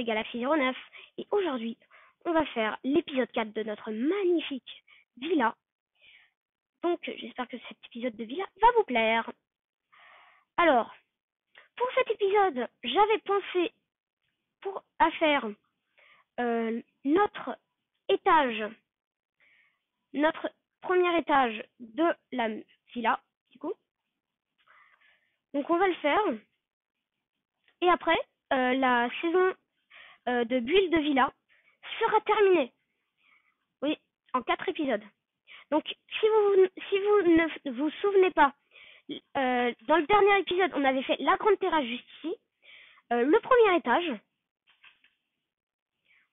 Galaxy 09 et aujourd'hui on va faire l'épisode 4 de notre magnifique villa. Donc j'espère que cet épisode de villa va vous plaire. Alors, pour cet épisode, j'avais pensé à faire notre étage, notre premier étage de la villa, du coup. Donc on va le faire. Et après, la saison de build de villa sera terminée. Oui, en 4 épisodes. Donc, si vous ne vous souvenez pas, dans le dernier épisode, on avait fait la grande terrasse juste ici, le premier étage.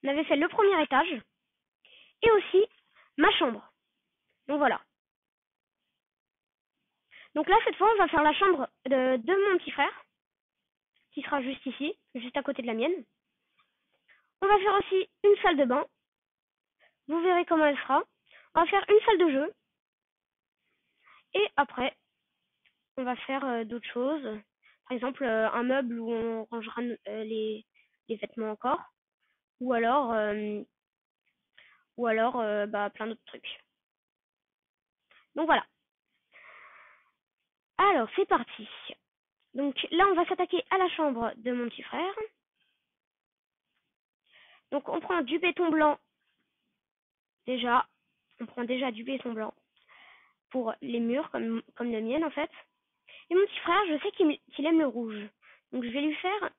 On avait fait le premier étage et aussi ma chambre. Donc voilà. Donc là, cette fois, on va faire la chambre de mon petit frère, qui sera juste ici, juste à côté de la mienne. On va faire aussi une salle de bain. Vous verrez comment elle sera. On va faire une salle de jeu. Et après, on va faire d'autres choses. Par exemple, un meuble où on rangera les vêtements encore. Ou alors plein d'autres trucs. Donc voilà. Alors, c'est parti. Donc là, on va s'attaquer à la chambre de mon petit frère. Donc on prend du béton blanc. Déjà, on prend déjà du béton blanc pour les murs, comme le mien en fait. Et mon petit frère, je sais qu'il aime le rouge. Donc je vais lui faire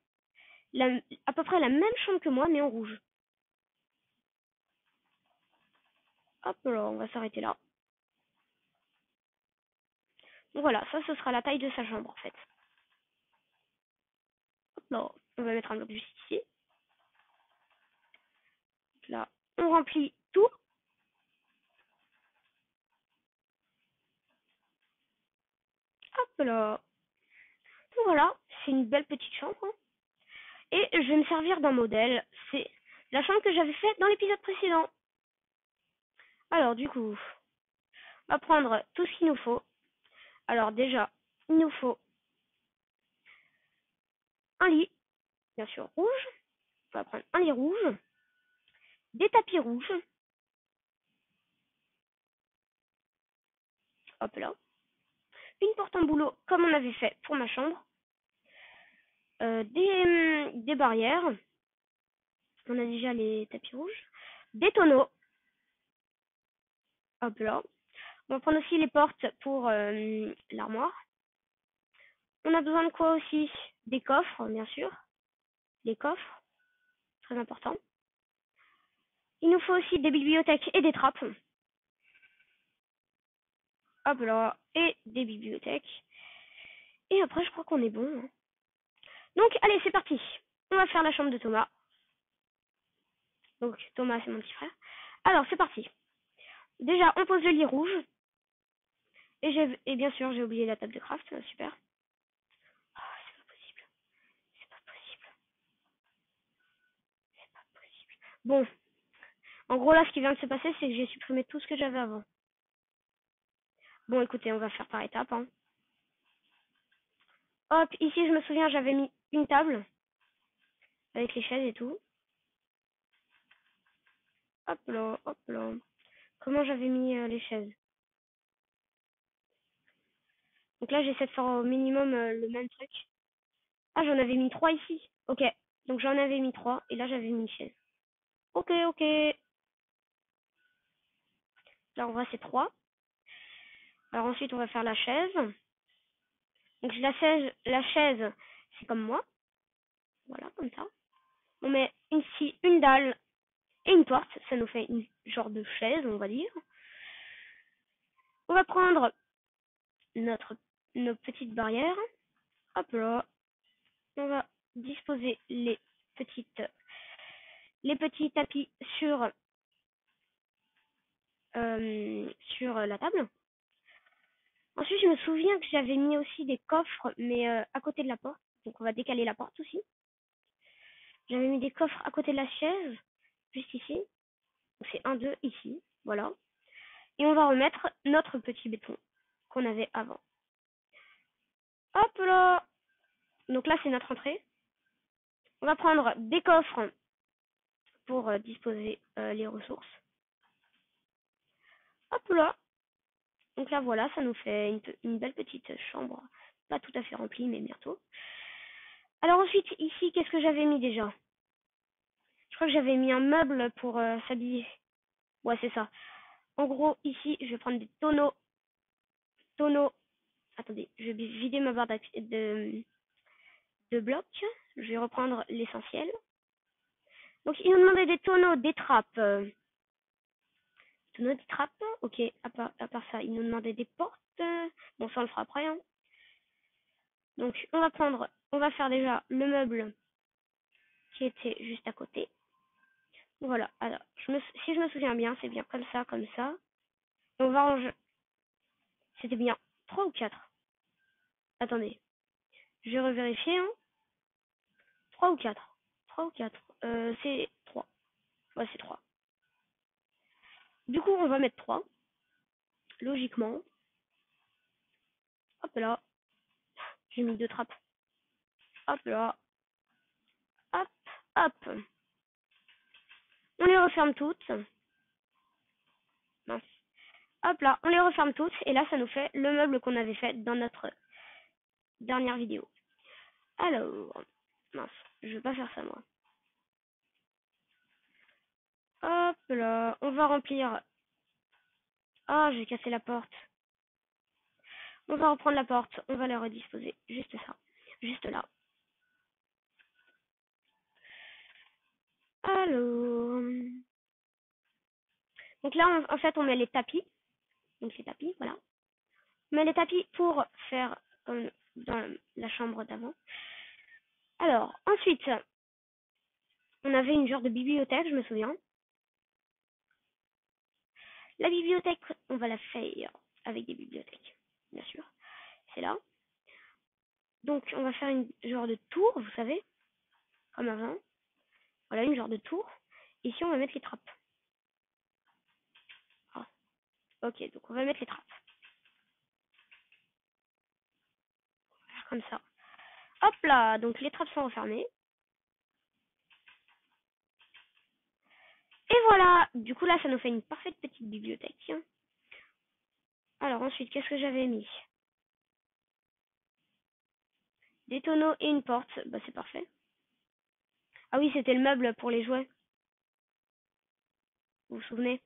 à peu près la même chambre que moi, mais en rouge. Hop là, on va s'arrêter là. Donc voilà, ça ce sera la taille de sa chambre en fait. Hop là, on va mettre un bloc juste ici. Là, on remplit tout. Hop là. Voilà, c'est une belle petite chambre. Hein. Et je vais me servir d'un modèle. C'est la chambre que j'avais faite dans l'épisode précédent. Alors du coup, on va prendre tout ce qu'il nous faut. Alors déjà, il nous faut un lit, bien sûr rouge. On va prendre un lit rouge, des tapis rouges. Hop là. Une porte en bouleau comme on avait fait pour ma chambre. Des barrières. On a déjà les tapis rouges. Des tonneaux. Hop là. On va prendre aussi les portes pour l'armoire. On a besoin de quoi aussi? Des coffres, bien sûr. Les coffres, très important. Il nous faut aussi des bibliothèques et des trappes. Hop là, et des bibliothèques. Et après, je crois qu'on est bon. Hein. Donc, allez, c'est parti. On va faire la chambre de Thomas. Donc, Thomas, c'est mon petit frère. Alors, c'est parti. Déjà, on pose le lit rouge. Et bien sûr, j'ai oublié la table de craft. Super. Oh, c'est pas possible. C'est pas possible. C'est pas possible. Bon. En gros, là, ce qui vient de se passer, c'est que j'ai supprimé tout ce que j'avais avant. Bon, écoutez, on va faire par étapes. Hein. Hop, ici, je me souviens, j'avais mis une table. Avec les chaises et tout. Hop là, hop là. Comment j'avais mis les chaises? Donc là, j'essaie de faire au minimum le même truc. Ah, j'en avais mis 3 ici. Ok. Donc j'en avais mis 3 et là, j'avais mis une chaise. Ok, ok. Là, on voit c'est 3. Alors ensuite, on va faire la chaise. Donc la chaise, c'est comme moi. Voilà, comme ça. On met ici une dalle et une porte. Ça nous fait une genre de chaise, on va dire. On va prendre nos petites barrières. Hop là. On va disposer les petits tapis sur la table. Ensuite, je me souviens que j'avais mis aussi des coffres, mais à côté de la porte. Donc, on va décaler la porte aussi. J'avais mis des coffres à côté de la chaise, juste ici. Donc, c'est 1, 2, ici. Voilà. Et on va remettre notre petit béton qu'on avait avant. Hop là! Donc là, c'est notre entrée. On va prendre des coffres pour disposer les ressources. Hop là. Donc là, voilà, ça nous fait une belle petite chambre. Pas tout à fait remplie, mais bientôt. Alors ensuite, ici, qu'est-ce que j'avais mis déjà? Je crois que j'avais mis un meuble pour s'habiller. Ouais, c'est ça. En gros, ici, je vais prendre des tonneaux. Attendez, je vais vider ma barre de blocs. Je vais reprendre l'essentiel. Donc, il nous demandait des tonneaux, des trappes. Tonneaux, des trappes. Ok, à part ça, il nous demandait des portes. Bon, ça, on le fera après. Hein. Donc, on va faire déjà le meuble qui était juste à côté. Voilà, alors, si je me souviens bien, c'est bien comme ça, comme ça. Et on va ranger. C'était bien 3 ou 4. Attendez, je vais revérifier. Hein. 3 ou 4. 3 ou 4. C'est 3. Ouais, c'est 3. Du coup, on va mettre 3. Logiquement. Hop là. J'ai mis 2 trappes. Hop là. Hop, hop. On les referme toutes. Mince. Hop là, on les referme toutes. Et là, ça nous fait le meuble qu'on avait fait dans notre dernière vidéo. Alors, mince, je vais pas faire ça moi. Hop là, on va remplir. Ah, j'ai cassé la porte. On va reprendre la porte, on va la redisposer. Juste ça, juste là. Alors, donc là, en fait, on met les tapis. Donc les tapis, voilà. On met les tapis pour faire comme dans la chambre d'avant. Alors, ensuite, on avait une genre de bibliothèque, je me souviens. La bibliothèque, on va la faire avec des bibliothèques, bien sûr. C'est là. Donc, on va faire une genre de tour, vous savez, comme avant. Voilà, une genre de tour. Ici, on va mettre les trappes. Ah. Ok, donc on va mettre les trappes. Comme ça. Hop là, donc les trappes sont refermées. Et voilà, du coup là, ça nous fait une parfaite petite bibliothèque. Alors ensuite, qu'est-ce que j'avais mis? Des tonneaux et une porte, bah c'est parfait. Ah oui, c'était le meuble pour les jouets. Vous vous souvenez?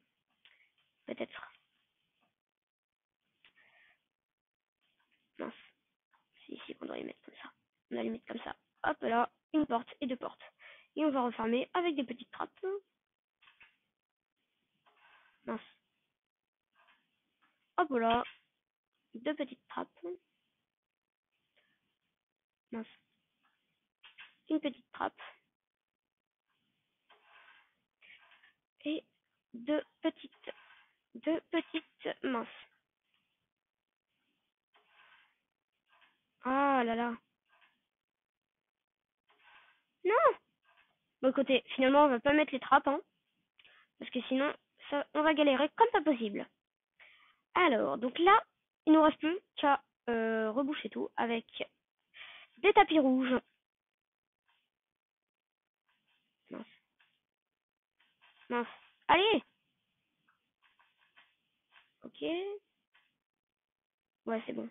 Peut-être. Mince. C'est ici qu'on doit les mettre comme ça. On va les mettre comme ça. Hop là, une porte et 2 portes. Et on va refermer avec des petites trappes. Mince. Hop là, 2 petites trappes. Mince. Une petite trappe. Et deux petites minces. Ah là là. Non! Bon, écoutez, finalement, on va pas mettre les trappes, hein. Parce que sinon, ça, on va galérer comme pas possible. Alors, donc là, il nous reste plus qu'à reboucher tout avec des tapis rouges. Mince. Mince. Allez! Ok. Ouais, c'est bon.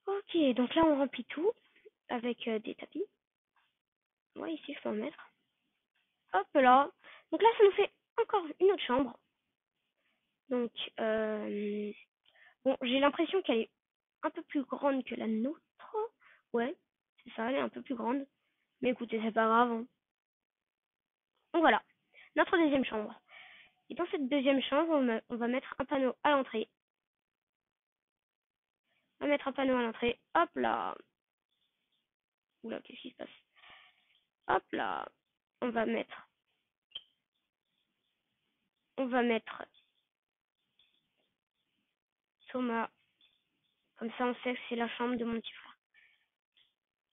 Ok, donc là, on remplit tout avec des tapis. Ouais, ici, je peux en mettre. Hop là. Donc là, ça nous fait encore une autre chambre. Donc, bon, j'ai l'impression qu'elle est un peu plus grande que la nôtre. Ouais, c'est ça, elle est un peu plus grande. Mais écoutez, c'est pas grave. Hein. Donc voilà, notre deuxième chambre. Et dans cette deuxième chambre, on va mettre un panneau à l'entrée. On va mettre un panneau à l'entrée. Hop là. Oula, qu'est-ce qui se passe? Hop là. On va mettre. On va mettre Thomas. Comme ça, on sait que c'est la chambre de mon petit frère.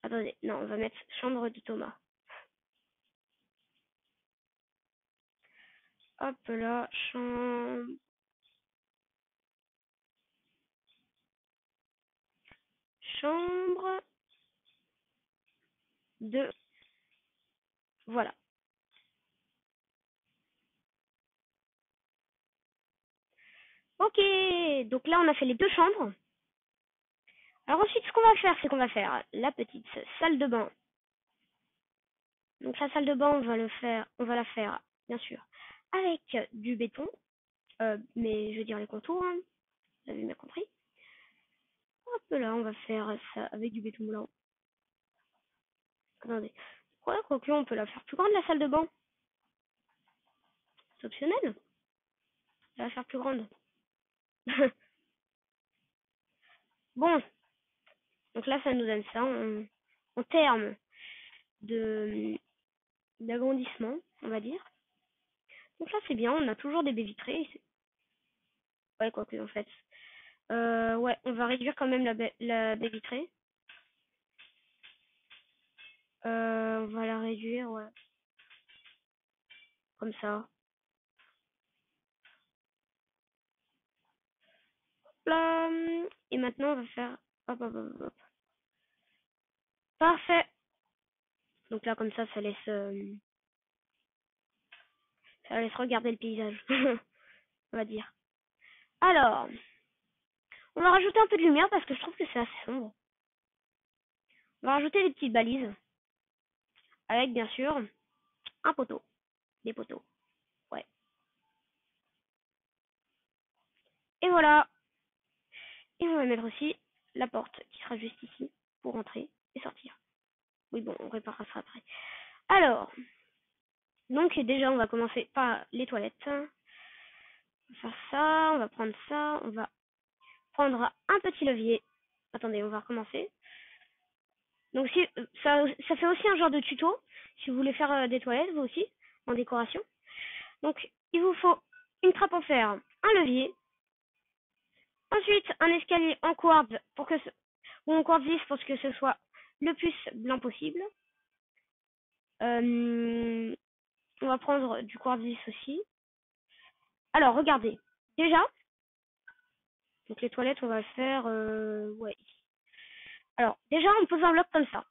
Attendez, non, on va mettre chambre de Thomas. Hop là, chambre. Chambre de... Voilà. Ok, donc là on a fait les 2 chambres. Alors ensuite ce qu'on va faire, c'est qu'on va faire la petite salle de bain. Donc la salle de bain, on va la faire bien sûr avec du béton, mais je veux dire les contours, hein, vous avez bien compris. Hop là, on va faire ça avec du béton blanc. Attendez, ouais, quoique on peut la faire plus grande la salle de bain. C'est optionnel. On va la faire plus grande. Bon, donc là ça nous donne ça en termes de d'agrandissement, on va dire. Donc là c'est bien, on a toujours des baies vitrées. Ouais, quoique en fait. Ouais, on va réduire quand même la baie vitrée. On va la réduire, ouais. Comme ça. Là. Et maintenant, on va faire... Hop, hop, hop, hop. Parfait. Donc là, comme ça laisse regarder le paysage. On va dire. Alors, on va rajouter un peu de lumière parce que je trouve que c'est assez sombre. On va rajouter des petites balises. Avec, bien sûr, un poteau. Des poteaux. Ouais. Et voilà. Et on va mettre aussi la porte qui sera juste ici pour entrer et sortir. Oui, bon, on réparera ça après. Alors, donc déjà, on va commencer par les toilettes. On va faire ça, on va prendre ça, on va prendre un petit levier. Attendez, on va recommencer. Donc si ça fait aussi un genre de tuto, si vous voulez faire des toilettes, vous aussi, en décoration. Donc, il vous faut une trappe en fer, un levier, ensuite un escalier en quartz ou en quartz lisse pour que ce soit le plus blanc possible. On va prendre du quartz lisse aussi. Alors, regardez. Déjà, donc les toilettes, on va faire... ouais. Alors, déjà, on pose un bloc comme ça.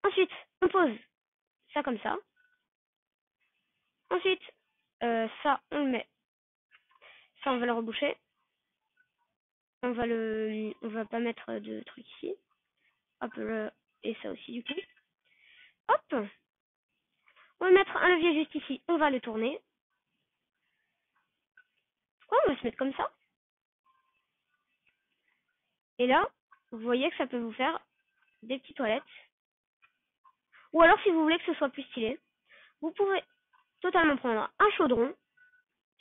Ensuite, on pose ça comme ça. Ensuite, ça, on le met. Ça, on va le reboucher. On va pas mettre de trucs ici. Hop, et ça aussi, du coup. Hop. On va mettre un levier juste ici. On va le tourner. Pourquoi on va se mettre comme ça? Et là, vous voyez que ça peut vous faire des petites toilettes. Ou alors, si vous voulez que ce soit plus stylé, vous pouvez totalement prendre un chaudron.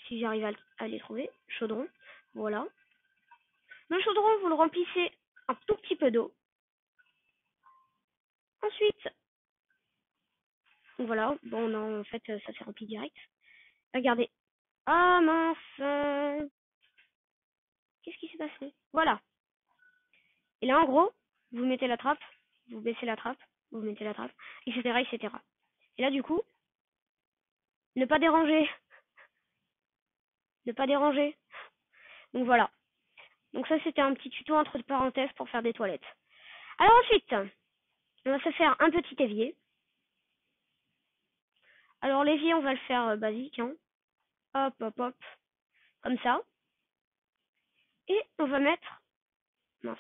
Si j'arrive à les trouver. Chaudron. Voilà. Le chaudron, vous le remplissez un tout petit peu d'eau. Ensuite, voilà. Bon, non, en fait, ça s'est rempli direct. Regardez. Ah mince. Qu'est-ce qui s'est passé? Voilà. Et là, en gros, vous mettez la trappe, vous baissez la trappe, vous mettez la trappe, etc., etc. Et là, du coup, ne pas déranger. Ne pas déranger. Donc voilà. Donc ça, c'était un petit tuto entre parenthèses pour faire des toilettes. Alors ensuite, on va se faire un petit évier. Alors l'évier, on va le faire basique. Hein. Hop, hop, hop. Comme ça. Et on va mettre... Mince.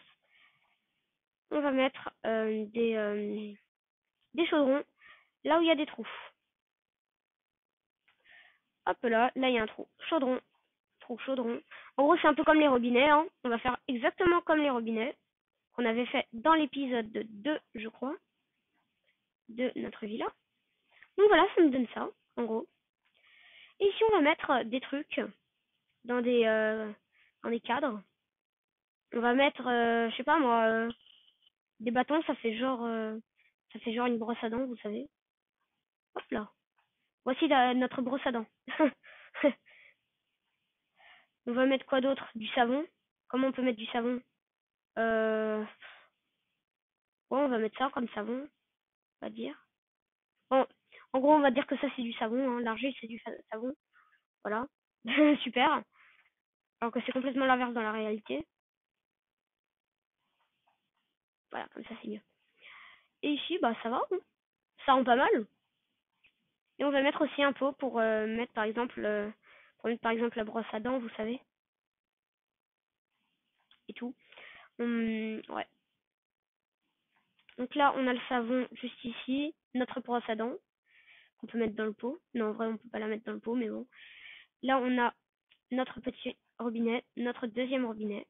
On va mettre des chaudrons là où il y a des trous. Hop là, là il y a un trou. Chaudron, trou, chaudron. En gros, c'est un peu comme les robinets. Hein. On va faire exactement comme les robinets qu'on avait fait dans l'épisode 2, je crois, de notre villa. Donc voilà, ça me donne ça, en gros. Et ici, on va mettre des trucs dans des cadres. On va mettre, je sais pas moi, des bâtons, ça fait genre une brosse à dents, vous savez. Hop là. Voici notre brosse à dents. On va mettre quoi d'autre? Du savon. Comment on peut mettre du savon? Ouais, on va mettre ça comme savon, on va dire. Bon, en gros, on va dire que ça c'est du savon, hein. L'argile c'est du savon. Voilà. Super. Alors que c'est complètement l'inverse dans la réalité. Voilà, comme ça c'est mieux. Et ici, bah ça va. Hein. Ça rend pas mal. Et on va mettre aussi un pot pour mettre pour mettre par exemple la brosse à dents, vous savez, et tout. Ouais. Donc là, on a le savon juste ici, notre brosse à dents qu'on peut mettre dans le pot. Non, en vrai, on peut pas la mettre dans le pot, mais bon. Là, on a notre petit robinet, notre deuxième robinet.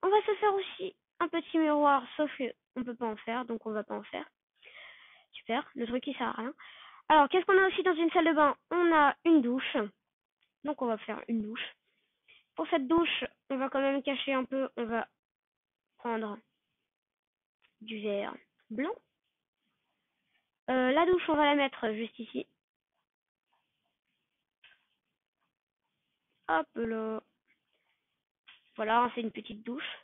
On va se faire aussi un petit miroir, sauf que on peut pas en faire, donc on va pas en faire. Super, le truc qui sert à rien. Alors, qu'est-ce qu'on a aussi dans une salle de bain? On a une douche, donc on va faire une douche. Pour cette douche, on va quand même cacher un peu, on va prendre du verre blanc. La douche, on va la mettre juste ici. Hop là. Voilà, c'est une petite douche.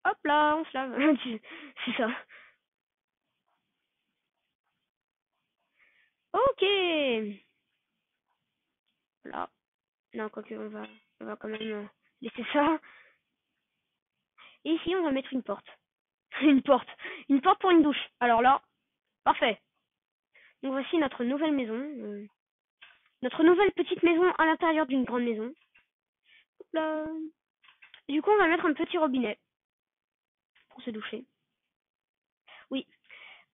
Hop là, on se lave. C'est ça. Ok. Voilà. Non, quoique, on va quand même laisser ça. Et ici, on va mettre une porte. Une porte. Une porte pour une douche. Alors là, parfait. Donc voici notre nouvelle maison. Notre nouvelle petite maison à l'intérieur d'une grande maison. Hop là. Du coup, on va mettre un petit robinet pour se doucher. Oui,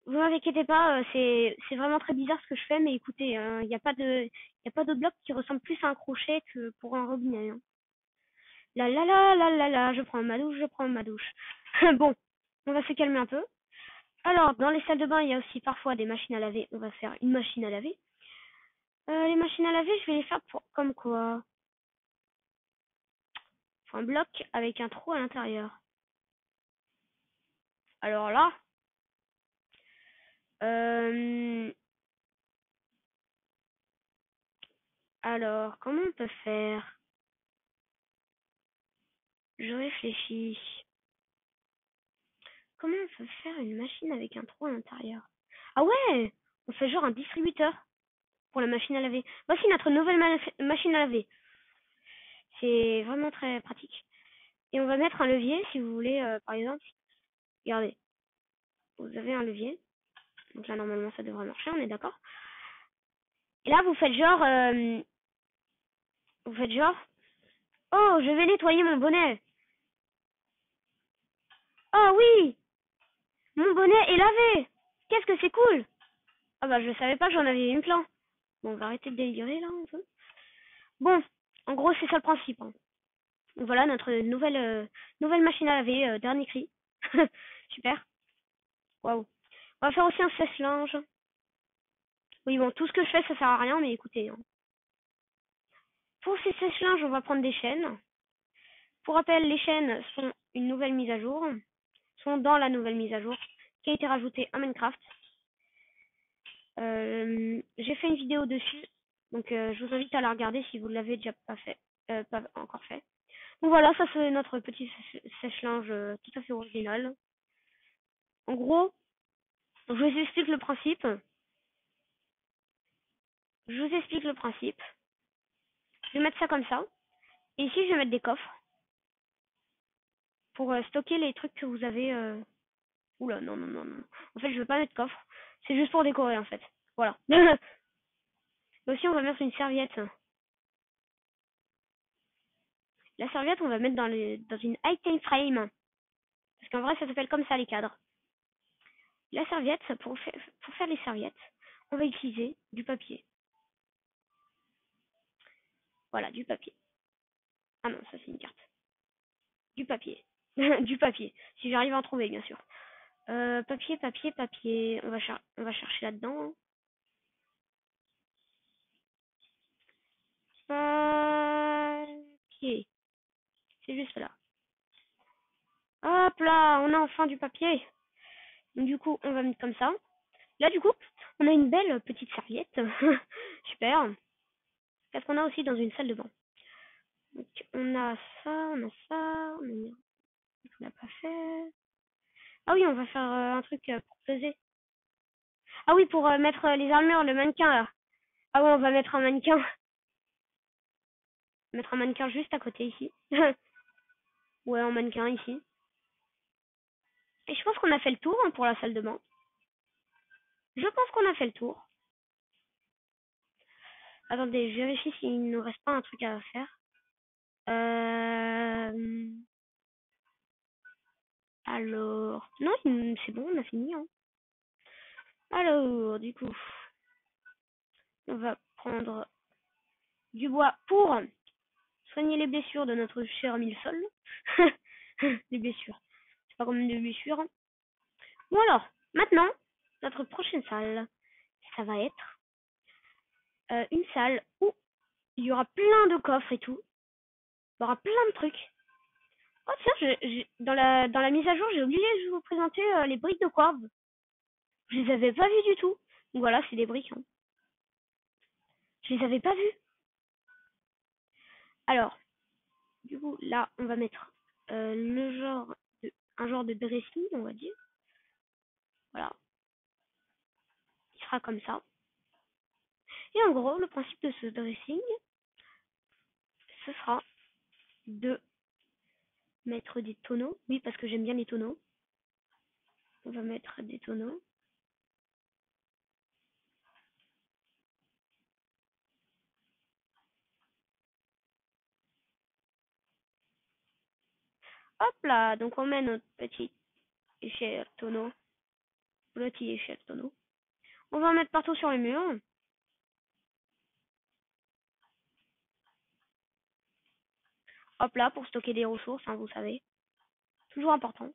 vous inquiétez pas, c'est vraiment très bizarre ce que je fais, mais écoutez, il n'y a pas de bloc qui ressemble plus à un crochet que pour un robinet. Hein. La la la la la la, je prends ma douche, je prends ma douche. Bon, on va se calmer un peu. Alors, dans les salles de bain, il y a aussi parfois des machines à laver. On va faire une machine à laver. Les machines à laver, je vais les faire comme quoi? Pour un bloc avec un trou à l'intérieur. Alors là, euh, alors, comment on peut faire? Je réfléchis. Comment on peut faire une machine avec un trou à l'intérieur? Ah ouais! On fait genre un distributeur pour la machine à laver. Voici notre nouvelle machine à laver. C'est vraiment très pratique. Et on va mettre un levier si vous voulez, par exemple. Regardez, vous avez un levier. Donc là, normalement, ça devrait marcher, on est d'accord. Et là, vous faites genre, oh, je vais nettoyer mon bonnet. Oh oui, mon bonnet est lavé. Qu'est-ce que c'est cool. Ah bah, je savais pas que j'en avais une plein. Bon, on va arrêter de délirer là un peu. Bon, en gros, c'est ça le principe. Hein. Voilà notre nouvelle machine à laver, dernier cri. Super. Waouh. On va faire aussi un sèche-linge. Oui, bon, tout ce que je fais, ça sert à rien, mais écoutez. Hein. Pour ces sèche-linges, on va prendre des chaînes. Pour rappel, les chaînes sont une nouvelle mise à jour. Sont dans la nouvelle mise à jour qui a été rajoutée à Minecraft. J'ai fait une vidéo dessus. Donc, je vous invite à la regarder si vous ne l'avez déjà pas fait. Pas encore fait. Donc voilà, ça c'est notre petit sèche-linge tout à fait original. En gros, je vous explique le principe. Je vous explique le principe. Je vais mettre ça comme ça. Et ici, je vais mettre des coffres pour stocker les trucs que vous avez. Oula, non, non, non, non. En fait, je veux pas mettre coffre. C'est juste pour décorer, en fait. Voilà. Aussi, on va mettre une serviette. La serviette, on va mettre dans une item frame. Parce qu'en vrai, ça s'appelle comme ça, les cadres. La serviette, pour faire les serviettes, on va utiliser du papier. Voilà, du papier. Ah non, ça c'est une carte. Du papier. Du papier. Si j'arrive à en trouver, bien sûr. Papier, papier, papier. On va chercher là-dedans. Papier. C'est juste là. Hop là, on a enfin du papier. Donc, du coup, on va mettre comme ça. Là, du coup, on a une belle petite serviette. Super. Qu'est-ce qu'on a aussi dans une salle de bain? Donc, on a ça, on a ça. On n'a pas fait. Ah oui, on va faire un truc pour peser. Ah oui, pour mettre les armures, le mannequin là. Ah ouais, on va mettre un mannequin. Mettre un mannequin juste à côté ici. Ouais, un mannequin ici. Et je pense qu'on a fait le tour hein, pour la salle de bain. Je pense qu'on a fait le tour. Attendez, je vérifie s'il ne nous reste pas un truc à faire. Alors... Non, c'est bon, on a fini. Hein. Alors, du coup, on va prendre du bois pour soigner les blessures de notre cher Milsol. Les blessures. C'est pas comme des blessures. Hein. Bon alors, maintenant, notre prochaine salle, ça va être une salle où il y aura plein de coffres et tout. Il y aura plein de trucs. Oh tiens, dans la mise à jour, j'ai oublié de vous présenter les briques de Quartz. Je les avais pas vues du tout. Donc voilà, c'est des briques. Hein. Je les avais pas vues. Alors, du coup, là, on va mettre un genre de dressing, on va dire. Voilà. Il sera comme ça. Et en gros, le principe de ce dressing, ce sera de mettre des tonneaux. Oui, parce que j'aime bien les tonneaux. On va mettre des tonneaux. Hop là, donc on met notre petit échelle tonneau. Petit échelle tonneau. On va en mettre partout sur les murs. Hop là, pour stocker des ressources, hein, vous savez. Toujours important.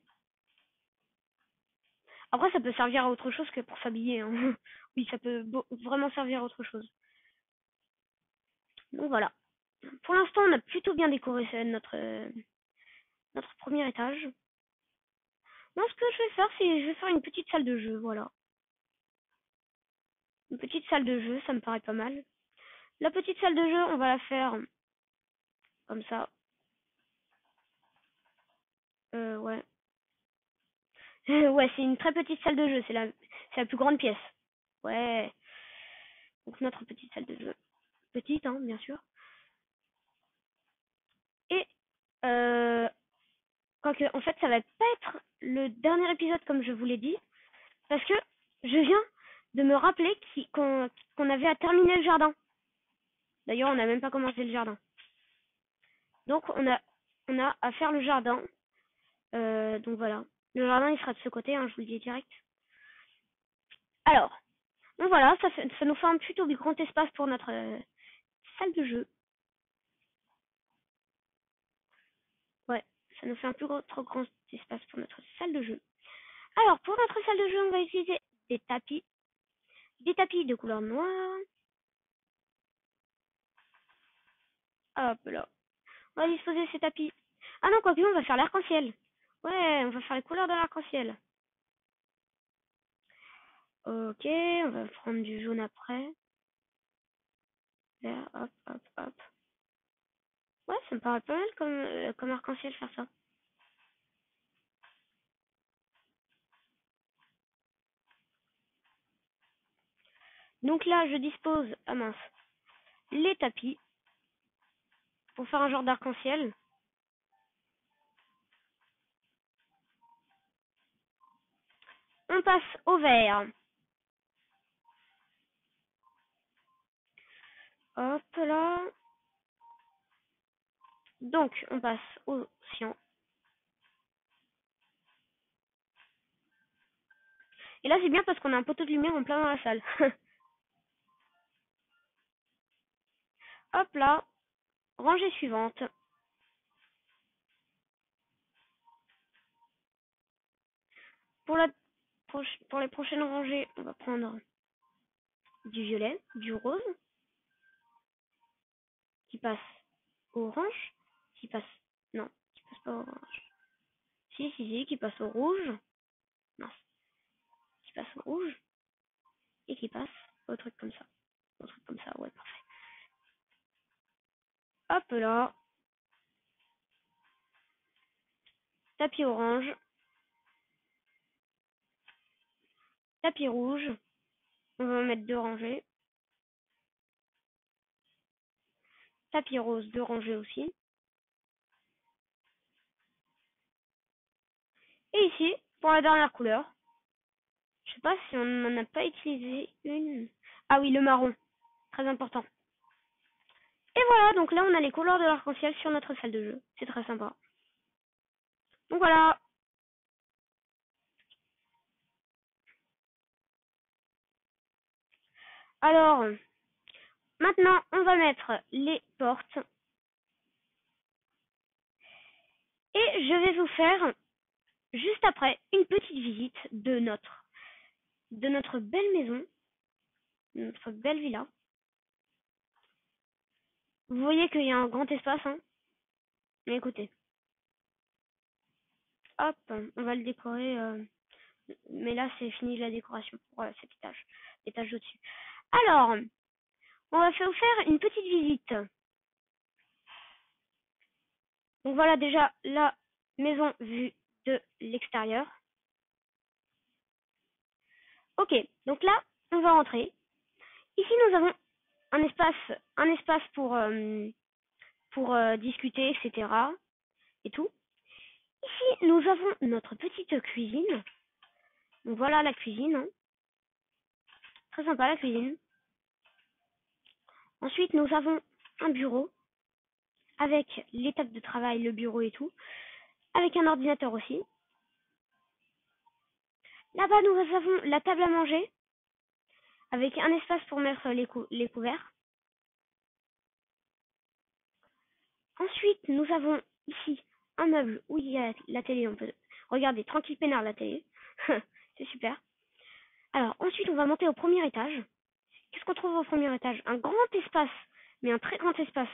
Après, ça peut servir à autre chose que pour s'habiller. Hein. Oui, ça peut vraiment servir à autre chose. Donc voilà. Pour l'instant, on a plutôt bien décoré notre premier étage. Moi, ce que je vais faire, c'est je vais faire une petite salle de jeu, voilà. Une petite salle de jeu, ça me paraît pas mal. La petite salle de jeu, on va la faire comme ça. Ouais. Ouais, c'est une très petite salle de jeu, c'est la plus grande pièce. Ouais. Donc notre petite salle de jeu. Petite, hein, bien sûr. Et, quoique, en fait, ça va pas être le dernier épisode comme je vous l'ai dit. Parce que je viens de me rappeler qu'on avait à terminer le jardin. D'ailleurs, on n'a même pas commencé le jardin. Donc, on a à faire le jardin. Donc voilà. Le jardin, il sera de ce côté, hein, je vous le dis direct. Alors, donc voilà, ça nous fait un plutôt grand espace pour notre salle de jeu. Ouais, ça nous fait un trop grand espace pour notre salle de jeu. Alors, pour notre salle de jeu, on va utiliser des tapis. Des tapis de couleur noire. Hop là. On va disposer ces tapis. Ah non, quoique, on va faire l'arc-en-ciel. Ouais, on va faire les couleurs de l'arc-en-ciel. Ok, on va prendre du jaune après. Vert, hop, hop, hop. Ouais, ça me paraît pas mal comme arc-en-ciel faire ça. Donc là, je dispose, ah mince, les tapis pour faire un genre d'arc-en-ciel. On passe au vert. Hop là. Donc, on passe au cyan. Et là, c'est bien parce qu'on a un poteau de lumière en plein dans la salle. Hop là. Rangée suivante. Pour, la, pour les prochaines rangées, on va prendre du violet, du rose, qui passe au orange, qui passe... Non, qui passe pas au orange. Si, qui passe au rouge. Non, qui passe au rouge. Et qui passe au truc comme ça. Au truc comme ça, ouais, parfait. Hop là. Tapis orange. Tapis rouge. On va mettre 2 rangées. Tapis rose, 2 rangées aussi. Et ici, pour la dernière couleur, Je sais pas si on n'en a pas utilisé une. Ah oui, le marron. Très important. Et voilà, donc là on a les couleurs de l'arc-en-ciel sur notre salle de jeu. C'est très sympa. Donc voilà. Alors, maintenant on va mettre les portes. Et je vais vous faire, juste après, une petite visite de notre belle maison, de notre belle villa. Vous voyez qu'il y a un grand espace, hein. Mais écoutez. Hop, on va le décorer. Mais là, c'est fini la décoration pour cet étage. L'étage au-dessus. Alors, on va vous faire une petite visite. Donc voilà déjà la maison vue de l'extérieur. Ok, donc là, on va rentrer. Ici, nous avons un espace pour discuter, etc. Et tout. Ici, nous avons notre petite cuisine. Donc voilà la cuisine. Hein. Très sympa la cuisine. Ensuite, nous avons un bureau avec les tables de travail, le bureau et tout. Avec un ordinateur aussi. Là-bas, nous avons la table à manger avec un espace pour mettre les couverts. Ensuite, nous avons ici un meuble où il y a la télé. On peut regarder tranquille peinard la télé. C'est super. Alors, ensuite, on va monter au premier étage. Qu'est-ce qu'on trouve au premier étage? Un grand espace, mais un très grand espace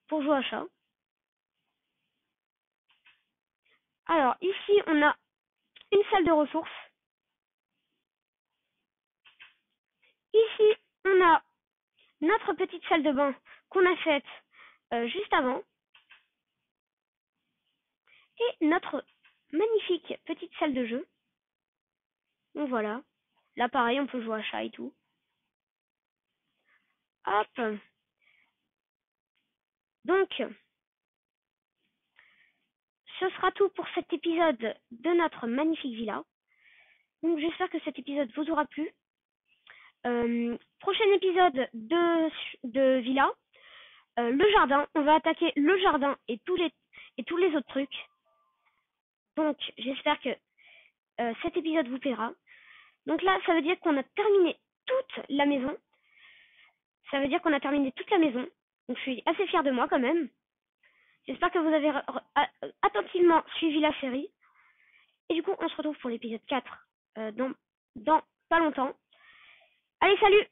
pour jouer à chat. Alors, ici, on a une salle de ressources. Ici, on a notre petite salle de bain qu'on a faite juste avant. Et notre magnifique petite salle de jeu. Donc voilà. Là, pareil, on peut jouer à chat et tout. Hop. Donc, ce sera tout pour cet épisode de notre magnifique villa. Donc, j'espère que cet épisode vous aura plu. Prochain épisode de villa. Le jardin. On va attaquer le jardin et tous les autres trucs. Donc, j'espère que cet épisode vous plaira. Donc là, ça veut dire qu'on a terminé toute la maison. Ça veut dire qu'on a terminé toute la maison. Donc je suis assez fière de moi quand même. J'espère que vous avez attentivement suivi la série. Et du coup, on se retrouve pour l'épisode 4 dans pas longtemps. Allez, salut!